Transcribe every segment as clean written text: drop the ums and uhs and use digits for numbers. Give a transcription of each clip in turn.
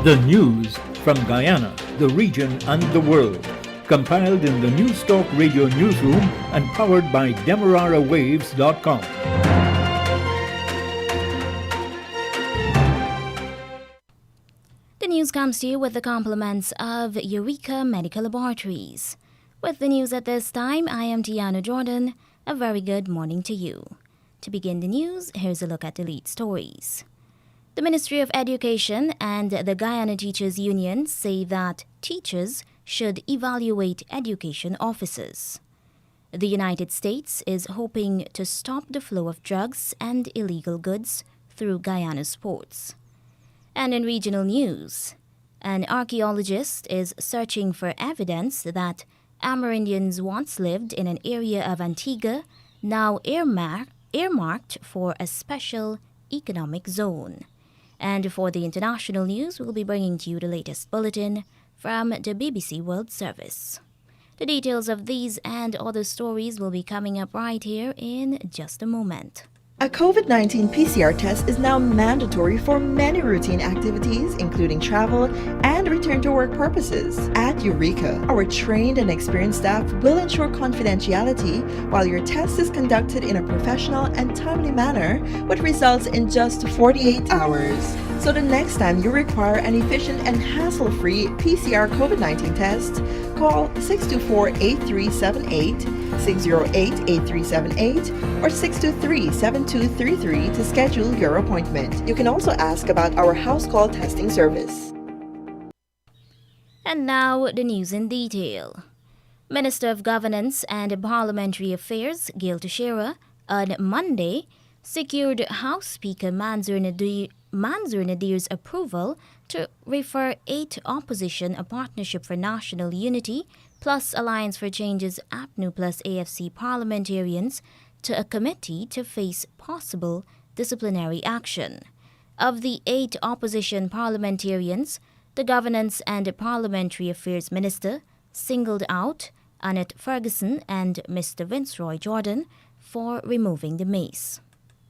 The news from Guyana, the region and the world. Compiled in the News Talk Radio newsroom and powered by DemeraraWaves.com. The news comes to you with the compliments of Eureka Medical Laboratories. With the news at this time, I am Tiana Jordan. A very good morning to you. To begin the news, here's a look at the lead stories. The Ministry of Education and the Guyana Teachers Union say that teachers should evaluate education officers. The United States is hoping to stop the flow of drugs and illegal goods through Guyana's ports. And in regional news, an archaeologist is searching for evidence that Amerindians once lived in an area of Antigua, now earmarked for a special economic zone. And for the international news, we'll be bringing to you the latest bulletin from the BBC World Service. The details of these and other stories will be coming up right here in just a moment. A COVID-19 PCR test is now mandatory for many routine activities, including travel and return-to-work purposes. At Eureka, our trained and experienced staff will ensure confidentiality while your test is conducted in a professional and timely manner with results in just 48 hours. So the next time you require an efficient and hassle-free PCR COVID-19 test, call 624-8378, 608-8378, or 623-7233 to schedule your appointment. You can also ask about our house call testing service. And now the news in detail. Minister of Governance and Parliamentary Affairs, Gil Teixeira, on Monday, secured House Speaker Mansour Nadir's approval to refer 8 opposition A Partnership for National Unity plus Alliance for Change's APNU plus AFC parliamentarians to a committee to face possible disciplinary action. Of the 8 opposition parliamentarians, the Governance and Parliamentary Affairs Minister singled out Annette Ferguson and Mr. Vincroy Jordan for removing the mace.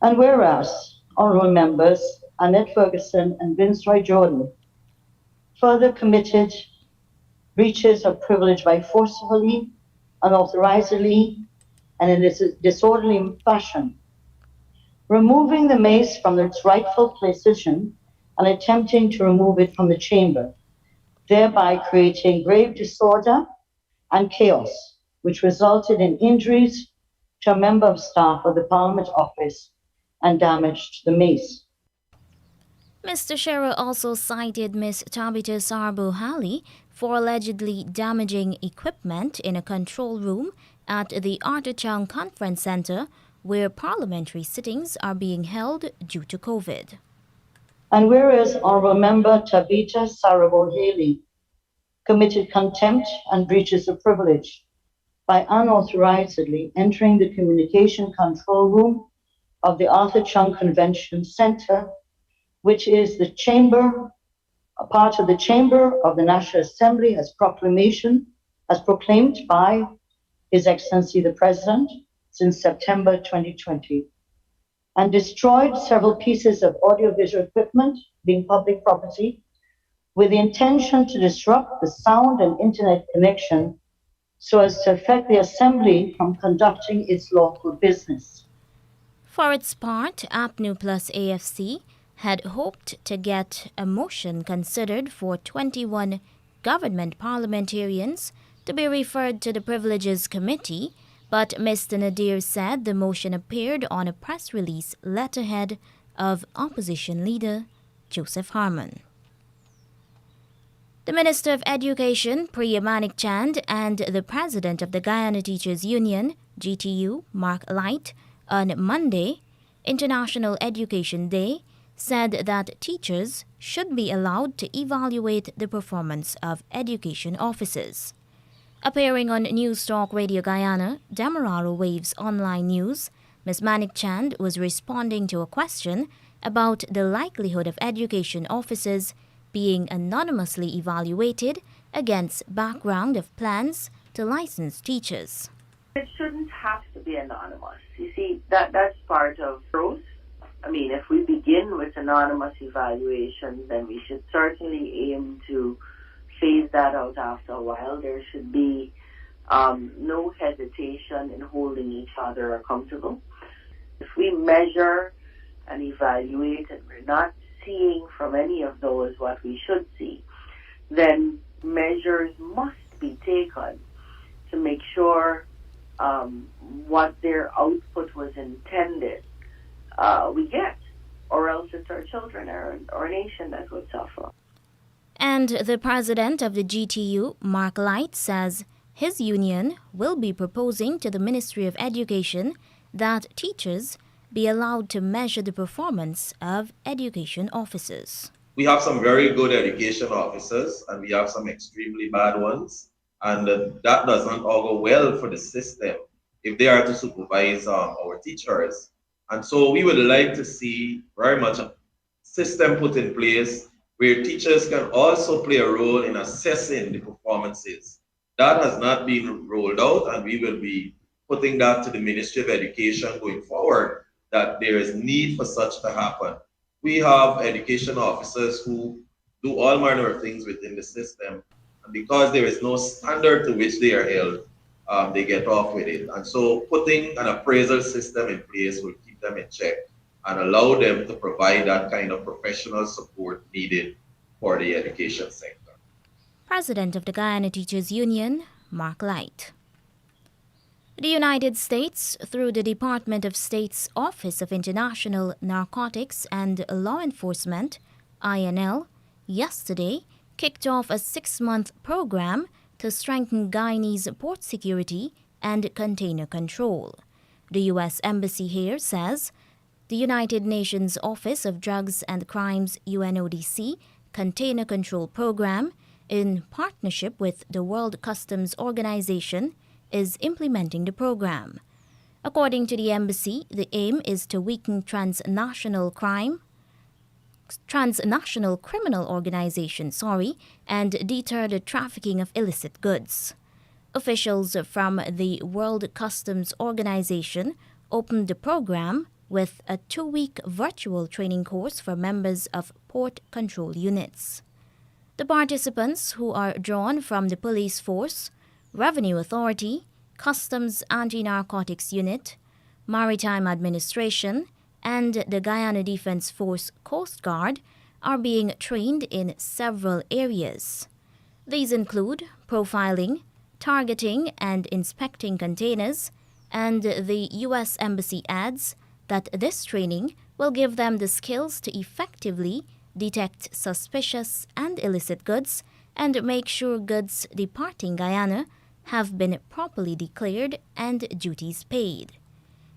And whereas, honourable members, Annette Ferguson and Vincroy Jordan further committed breaches of privilege by forcefully, unauthorizedly, and in a disorderly fashion, removing the mace from its rightful position and attempting to remove it from the chamber, thereby creating grave disorder and chaos, which resulted in injuries to a member of staff of the Parliament office and damage to the mace. Mr. Shearer also cited Ms. Tabitha Sarbo-Halley for allegedly damaging equipment in a control room at the Arthur Chang Conference Center, where parliamentary sittings are being held due to COVID. And whereas Honourable Member Tabitha Sarabo-Halley committed contempt and breaches of privilege by unauthorizedly entering the communication control room of the Arthur Chang Convention Center, which is the chamber, a part of the Chamber of the National Assembly as proclaimed by His Excellency the President since September 2020, and destroyed several pieces of audiovisual equipment being public property with the intention to disrupt the sound and internet connection so as to affect the Assembly from conducting its lawful business. For its part, APNU plus AFC had hoped to get a motion considered for 21 government parliamentarians to be referred to the Privileges Committee, but Mr. Nadir said the motion appeared on a press release letterhead of opposition leader Joseph Harmon. The Minister of Education, Priya Manik Chand, and the President of the Guyana Teachers Union, GTU, Mark Light, on Monday, International Education Day, said that teachers should be allowed to evaluate the performance of education officers. Appearing on News Talk Radio Guyana, Demerara Waves Online News, Ms. Manik Chand was responding to a question about the likelihood of education officers being anonymously evaluated against background of plans to license teachers. It shouldn't have to be anonymous. You see, that's part of growth. if we begin with anonymous evaluation, then we should certainly aim to phase that out after a while. There should be no hesitation in holding each other accountable. If we measure and evaluate and we're not seeing from any of those what we should see, then measures must be taken to make sure what their output was intended we get, or else it's our children or our nation that would suffer. And the president of the GTU, Mark Light, says his union will be proposing to the Ministry of Education that teachers be allowed to measure the performance of education officers. We have some very good education officers and we have some extremely bad ones, and that does not augur well for the system if they are to supervise our teachers. And so we would like to see very much a system put in place where teachers can also play a role in assessing the performances. That has not been rolled out, and we will be putting that to the Ministry of Education going forward, that there is need for such to happen. We have education officers who do all manner of things within the system, and because there is no standard to which they are held, they get off with it. And so putting an appraisal system in place will keep them in check and allow them to provide that kind of professional support needed for the education sector. President of the Guyana Teachers Union, Mark Light. The United States, through the Department of State's Office of International Narcotics and Law Enforcement, INL, yesterday kicked off a 6-month program to strengthen Guyanese port security and container control. The U.S. Embassy here says the United Nations Office of Drugs and Crimes UNODC Container Control Program, in partnership with the World Customs Organization, is implementing the program. According to the embassy, the aim is to weaken transnational criminal organizations, and deter the trafficking of illicit goods. Officials from the World Customs Organization opened the program with a 2-week virtual training course for members of port control units. The participants, who are drawn from the police force, Revenue Authority, Customs Anti-Narcotics Unit, Maritime Administration, and the Guyana Defense Force Coast Guard, are being trained in several areas. These include profiling, targeting and inspecting containers, and the U.S. Embassy adds that this training will give them the skills to effectively detect suspicious and illicit goods and make sure goods departing Guyana have been properly declared and duties paid.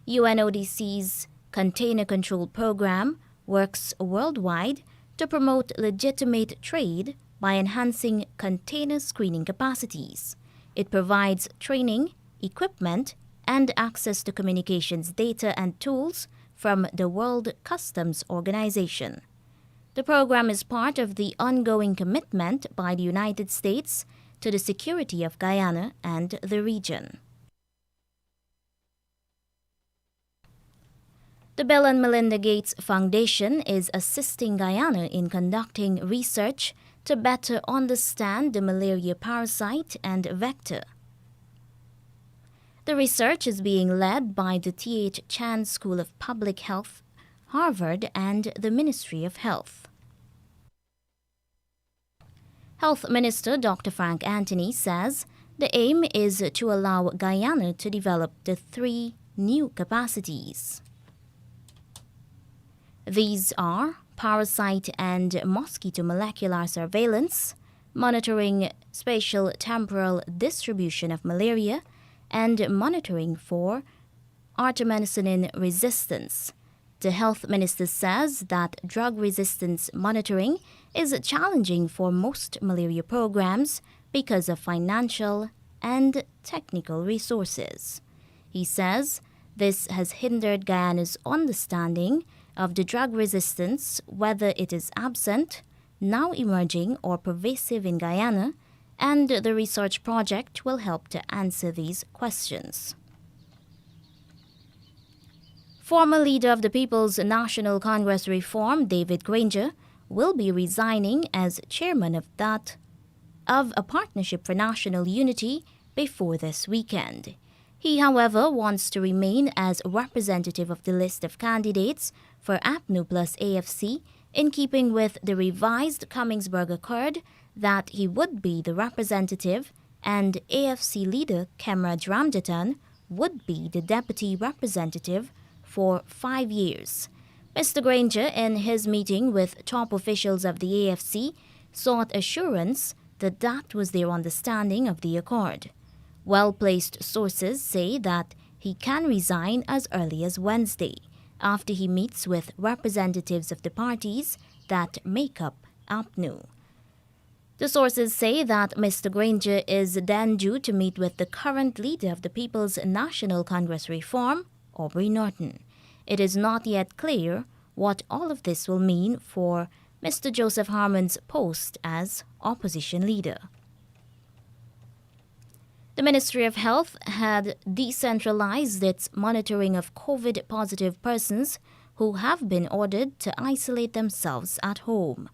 UNODC's Container Control Program works worldwide to promote legitimate trade by enhancing container screening capacities. It provides training, equipment, and access to communications data and tools from the World Customs Organization. The program is part of the ongoing commitment by the United States to the security of Guyana and the region. The Bill and Melinda Gates Foundation is assisting Guyana in conducting research to better understand the malaria parasite and vector. The research is being led by the T.H. Chan School of Public Health, Harvard, and the Ministry of Health. Health Minister Dr. Frank Anthony says the aim is to allow Guyana to develop the 3 new capacities. These are parasite and mosquito molecular surveillance, monitoring spatial temporal distribution of malaria, and monitoring for artemisinin resistance. The health minister says that drug resistance monitoring is challenging for most malaria programs because of financial and technical resources. He says this has hindered Guyana's understanding of the drug resistance, whether it is absent, now emerging, or pervasive in Guyana, and the research project will help to answer these questions. Former leader of the People's National Congress Reform, David Granger, will be resigning as chairman of a Partnership for National Unity before this weekend. He, however, wants to remain as representative of the list of candidates for APNU plus AFC, in keeping with the revised Cummingsburg Accord that he would be the representative and AFC leader Kemraj Ramjatan would be the deputy representative for 5 years. Mr. Granger, in his meeting with top officials of the AFC, sought assurance that that was their understanding of the accord. Well-placed sources say that he can resign as early as Wednesday, after he meets with representatives of the parties that make up APNU. The sources say that Mr. Granger is then due to meet with the current leader of the People's National Congress Reform, Aubrey Norton. It is not yet clear what all of this will mean for Mr. Joseph Harmon's post as opposition leader. The Ministry of Health had decentralized its monitoring of COVID-positive persons who have been ordered to isolate themselves at home.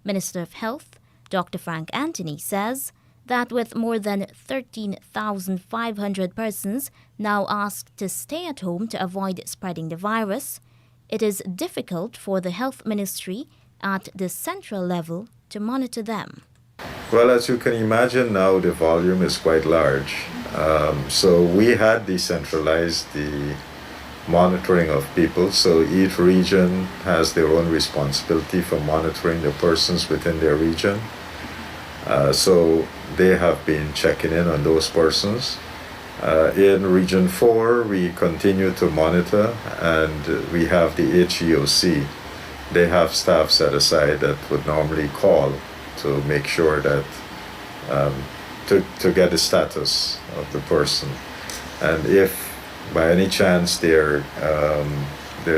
Minister of Health, Dr. Frank Anthony, says that with more than 13,500 persons now asked to stay at home to avoid spreading the virus, it is difficult for the Health Ministry at the central level to monitor them. Well, as you can imagine now, the volume is quite large. So we had decentralized the monitoring of people. So each region has their own responsibility for monitoring the persons within their region. So they have been checking in on those persons. In Region 4, we continue to monitor, and we have the HEOC. They have staff set aside that would normally call to make sure that to get the status of the person, and if by any chance their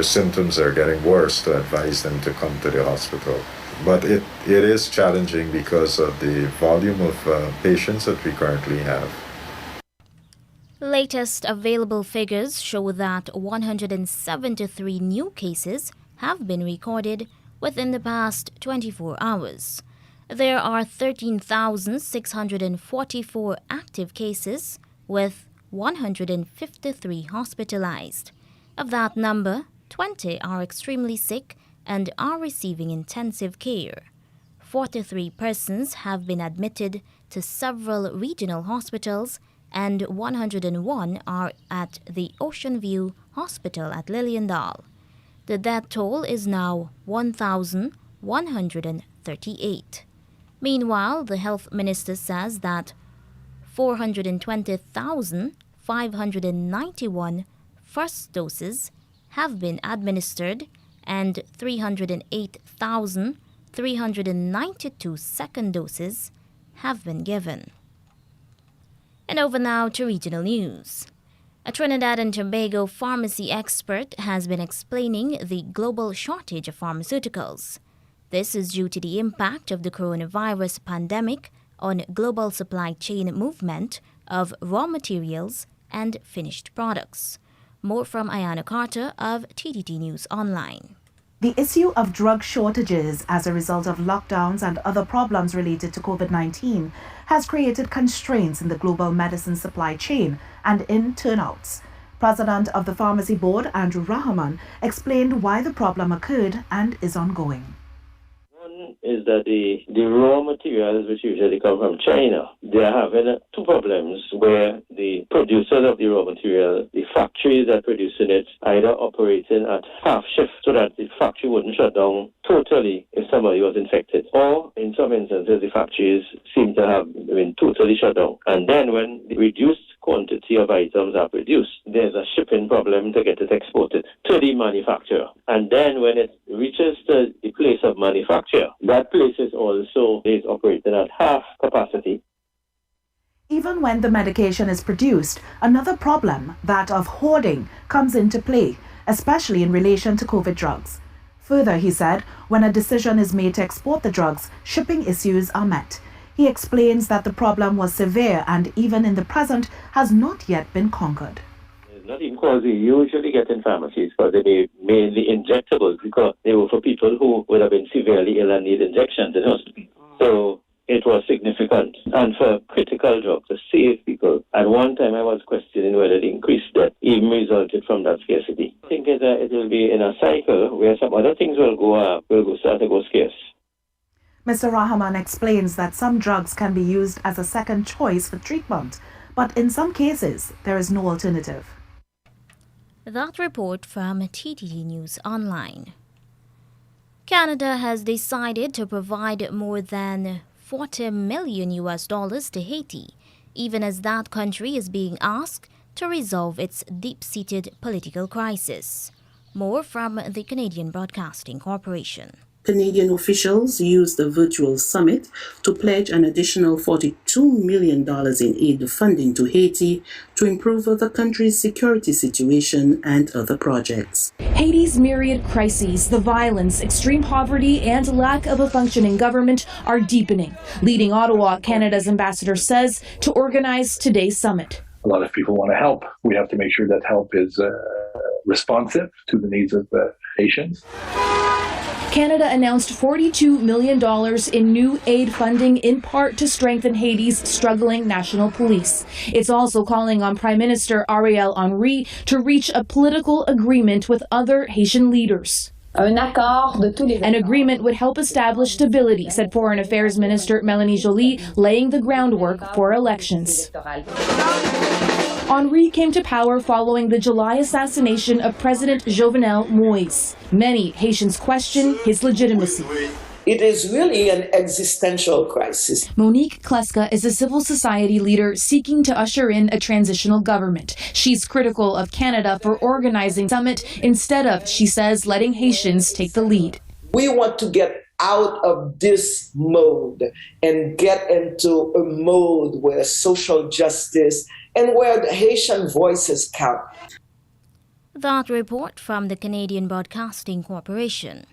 symptoms are getting worse, to advise them to come to the hospital. But it is challenging because of the volume of patients that we currently have. Latest available figures show that 173 new cases have been recorded within the past 24 hours. There are 13,644 active cases, with 153 hospitalized. Of that number, 20 are extremely sick and are receiving intensive care. 43 persons have been admitted to several regional hospitals, and 101 are at the Ocean View Hospital at Liliendal. The death toll is now 1,138. Meanwhile, the health minister says that 420,591 first doses have been administered and 308,392 second doses have been given. And over now to regional news. A Trinidad and Tobago pharmacy expert has been explaining the global shortage of pharmaceuticals. This is due to the impact of the coronavirus pandemic on global supply chain movement of raw materials and finished products. More from Ayana Carter of TDT News Online. The issue of drug shortages as a result of lockdowns and other problems related to COVID-19 has created constraints in the global medicine supply chain and in turnouts. President of the Pharmacy Board, Andrew Rahman, explained why the problem occurred and is ongoing. One is that the raw materials, which usually come from China, they are having two problems where the producers of the raw material, the factories that producing it, either operating at half shift so that the factory wouldn't shut down totally if somebody was infected, or in some instances the factories seem to have been totally shut down. And then when the reduced quantity of items are produced, there's a shipping problem to get it exported to the manufacturer. And then when it reaches the place of manufacture, that place is also operating at half capacity. Even when the medication is produced, another problem, that of hoarding, comes into play, especially in relation to COVID drugs. Further, he said, when a decision is made to export the drugs, shipping issues are met. He explains that the problem was severe and even in the present has not yet been conquered. Not even because they usually get in pharmacies, because they be mainly injectables, because they were for people who would have been severely ill and need injections in hospital. So it was significant. And for critical drugs, to save people, at one time I was questioning whether the increased death even resulted from that scarcity. I think it will be in a cycle where some other things will start to go scarce. Mr. Rahman explains that some drugs can be used as a second choice for treatment, but in some cases, there is no alternative. That report from TTD News Online. Canada has decided to provide more than $40 million to Haiti, even as that country is being asked to resolve its deep-seated political crisis. More from the Canadian Broadcasting Corporation. Canadian officials used the virtual summit to pledge an additional $42 million in aid funding to Haiti to improve the country's security situation and other projects. Haiti's myriad crises, the violence, extreme poverty, and lack of a functioning government are deepening, leading Ottawa, Canada's ambassador says, to organize today's summit. A lot of people want to help. We have to make sure that help is responsive to the needs of Haitians. Canada announced $42 million in new aid funding, in part to strengthen Haiti's struggling national police. It's also calling on Prime Minister Ariel Henry to reach a political agreement with other Haitian leaders. An agreement would help establish stability, said Foreign Affairs Minister Melanie Joly, laying the groundwork for elections. Henry came to power following the July assassination of President Jovenel Moïse. Many Haitians question his legitimacy. It is really an existential crisis. Monique Kleska is a civil society leader seeking to usher in a transitional government. She's critical of Canada for organizing the summit instead of, she says, letting Haitians take the lead. We want to get out of this mode and get into a mode where social justice and where the Haitian voices count. That report from the Canadian Broadcasting Corporation.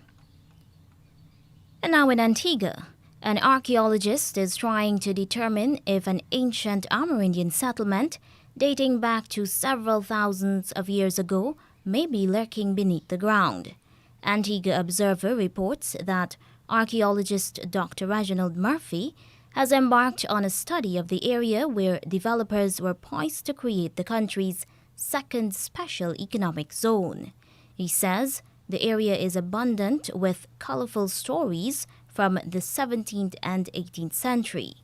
And now in Antigua, an archaeologist is trying to determine if an ancient Amerindian settlement dating back to several thousands of years ago may be lurking beneath the ground. Antigua Observer reports that archaeologist Dr. Reginald Murphy has embarked on a study of the area where developers were poised to create the country's second special economic zone. He says the area is abundant with colorful stories from the 17th and 18th century.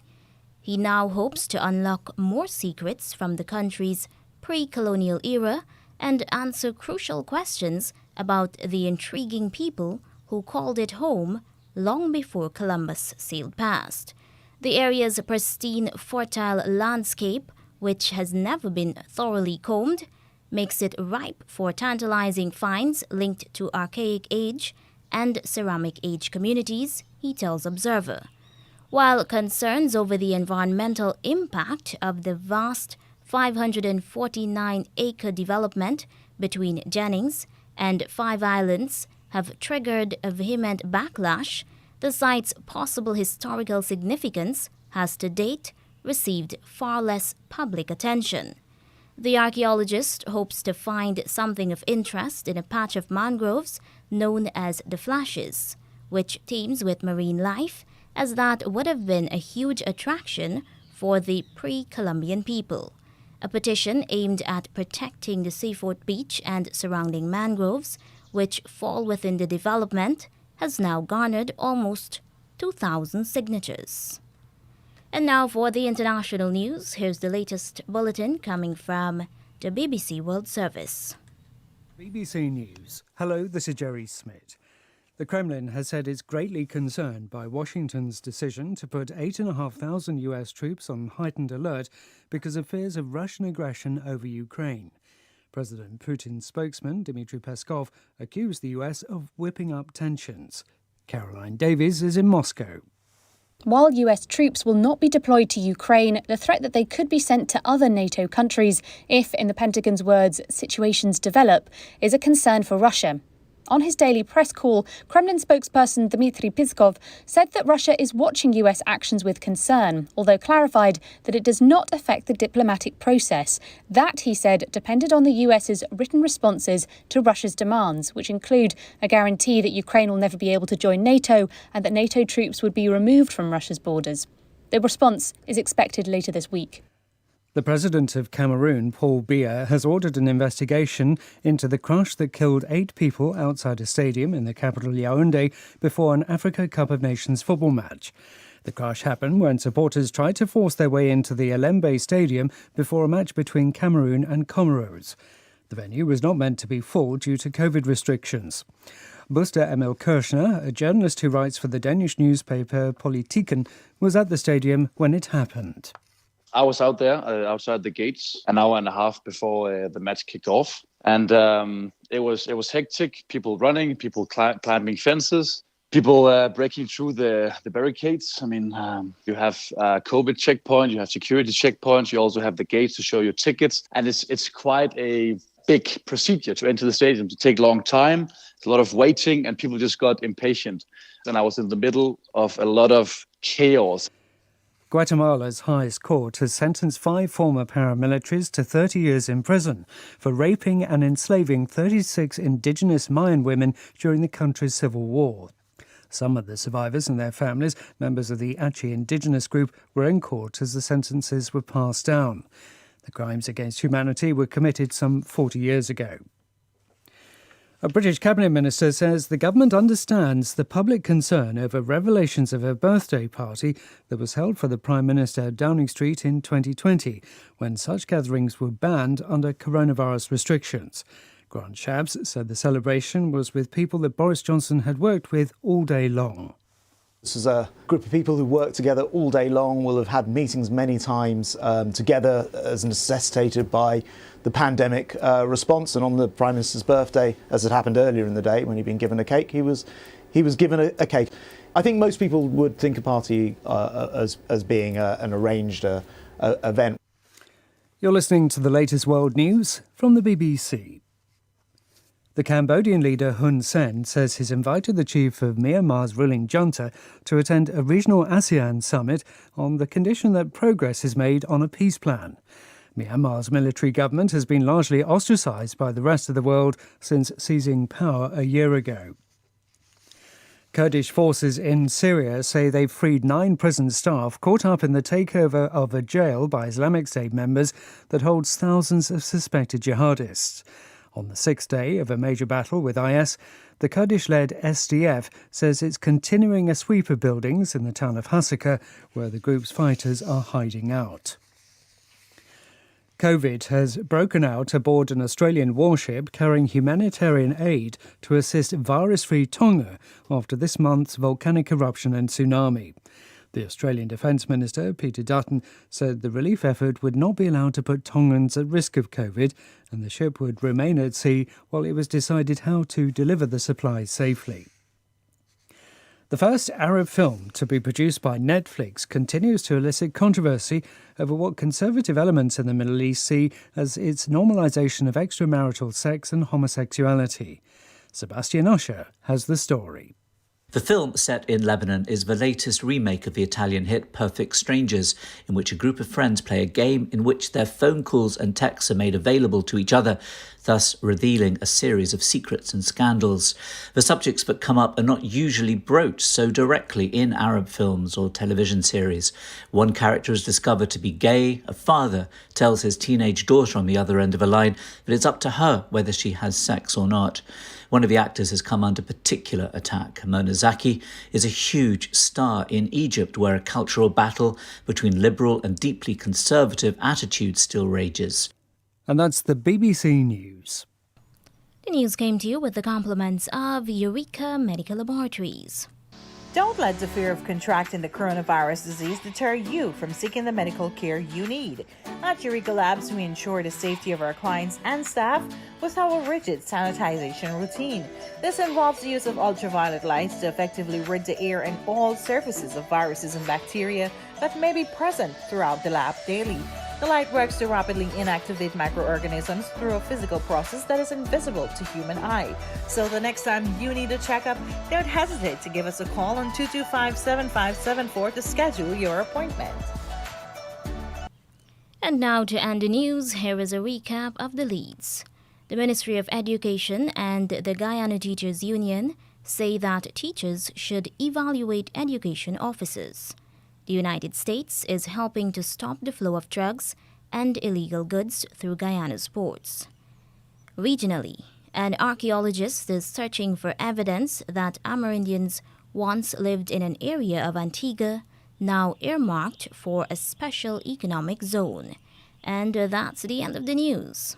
He now hopes to unlock more secrets from the country's pre-colonial era and answer crucial questions about the intriguing people who called it home long before Columbus sailed past. The area's pristine, fertile landscape, which has never been thoroughly combed, makes it ripe for tantalizing finds linked to Archaic Age and Ceramic Age communities, he tells Observer. While concerns over the environmental impact of the vast 549-acre development between Jennings and Five Islands have triggered a vehement backlash, the site's possible historical significance has to date received far less public attention. The archaeologist hopes to find something of interest in a patch of mangroves known as the Flashes, which teems with marine life, as that would have been a huge attraction for the pre-Columbian people. A petition aimed at protecting the seafort beach and surrounding mangroves, which fall within the development, has now garnered almost 2,000 signatures. And now for the international news, here's the latest bulletin coming from the BBC World Service. BBC News. Hello, this is Jerry Smith. The Kremlin has said it's greatly concerned by Washington's decision to put 8,500 US troops on heightened alert because of fears of Russian aggression over Ukraine. President Putin's spokesman, Dmitry Peskov, accused the US of whipping up tensions. Caroline Davies is in Moscow. While US troops will not be deployed to Ukraine, the threat that they could be sent to other NATO countries if, in the Pentagon's words, situations develop, is a concern for Russia. On his daily press call, Kremlin spokesperson Dmitry Peskov said that Russia is watching US actions with concern, although clarified that it does not affect the diplomatic process. That, he said, depended on the US's written responses to Russia's demands, which include a guarantee that Ukraine will never be able to join NATO and that NATO troops would be removed from Russia's borders. The response is expected later this week. The president of Cameroon, Paul Biya, has ordered an investigation into the crash that killed 8 people outside a stadium in the capital Yaoundé before an Africa Cup of Nations football match. The crash happened when supporters tried to force their way into the Elembe Stadium before a match between Cameroon and Comoros. The venue was not meant to be full due to COVID restrictions. Buster Emil Kirchner, a journalist who writes for the Danish newspaper Politiken, was at the stadium when it happened. I was out there outside the gates an hour and a half before the match kicked off, and it was hectic. People running, people climbing fences, people breaking through the barricades. I mean, you have COVID checkpoint, you have security checkpoints, you also have the gates to show your tickets, and it's quite a big procedure to enter the stadium. To take a long time, it's a lot of waiting, and people just got impatient. And I was in the middle of a lot of chaos. Guatemala's highest court has sentenced 5 former paramilitaries to 30 years in prison for raping and enslaving 36 indigenous Mayan women during the country's civil war. Some of the survivors and their families, members of the Achi indigenous group, were in court as the sentences were passed down. The crimes against humanity were committed some 40 years ago. A British cabinet minister says the government understands the public concern over revelations of a birthday party that was held for the Prime Minister at Downing Street in 2020, when such gatherings were banned under coronavirus restrictions. Grant Shapps said the celebration was with people that Boris Johnson had worked with all day long. This is a group of people who work together all day long, will have had meetings many times together as necessitated by the pandemic response. And on the Prime Minister's birthday, as it happened earlier in the day when he'd been given a cake, he was given a cake. I think most people would think a party as being an arranged event. You're listening to the latest world news from the BBC. The Cambodian leader Hun Sen says he's invited the chief of Myanmar's ruling junta to attend a regional ASEAN summit on the condition that progress is made on a peace plan. Myanmar's military government has been largely ostracised by the rest of the world since seizing power a year ago. Kurdish forces in Syria say they've freed 9 prison staff caught up in the takeover of a jail by Islamic State members that holds thousands of suspected jihadists. On the 6th day of a major battle with IS, the Kurdish-led SDF says it's continuing a sweep of buildings in the town of Hasaka, where the group's fighters are hiding out. COVID has broken out aboard an Australian warship carrying humanitarian aid to assist virus-free Tonga after this month's volcanic eruption and tsunami. The Australian Defence Minister, Peter Dutton, said the relief effort would not be allowed to put Tongans at risk of COVID, and the ship would remain at sea while it was decided how to deliver the supplies safely. The first Arab film to be produced by Netflix continues to elicit controversy over what conservative elements in the Middle East see as its normalisation of extramarital sex and homosexuality. Sebastian Usher has the story. The film, set in Lebanon, is the latest remake of the Italian hit Perfect Strangers, in which a group of friends play a game in which their phone calls and texts are made available to each other, thus revealing a series of secrets and scandals. The subjects that come up are not usually broached so directly in Arab films or television series. One character is discovered to be gay. A father tells his teenage daughter on the other end of a line that it's up to her whether she has sex or not. One of the actors has come under particular attack. Mona Zaki is a huge star in Egypt, where a cultural battle between liberal and deeply conservative attitudes still rages. And that's the BBC News. The news came to you with the compliments of Eureka Medical Laboratories. Don't let the fear of contracting the coronavirus disease deter you from seeking the medical care you need. At Eureka Labs, we ensure the safety of our clients and staff with our rigid sanitization routine. This involves the use of ultraviolet lights to effectively rid the air and all surfaces of viruses and bacteria that may be present throughout the lab daily. The light works to rapidly inactivate microorganisms through a physical process that is invisible to human eye. So the next time you need a checkup, don't hesitate to give us a call on 225-7574 to schedule your appointment. And now to end the news, here is a recap of the leads. The Ministry of Education and the Guyana Teachers Union say that teachers should evaluate education officers. The United States is helping to stop the flow of drugs and illegal goods through Guyana's ports. Regionally, an archaeologist is searching for evidence that Amerindians once lived in an area of Antigua now earmarked for a special economic zone. And that's the end of the news.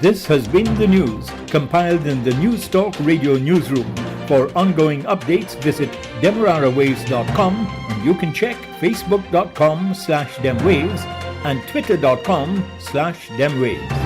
This has been the news, compiled in the News Talk Radio Newsroom. For ongoing updates, visit demerarawaves.com, and you can check facebook.com/demwaves and twitter.com/demwaves.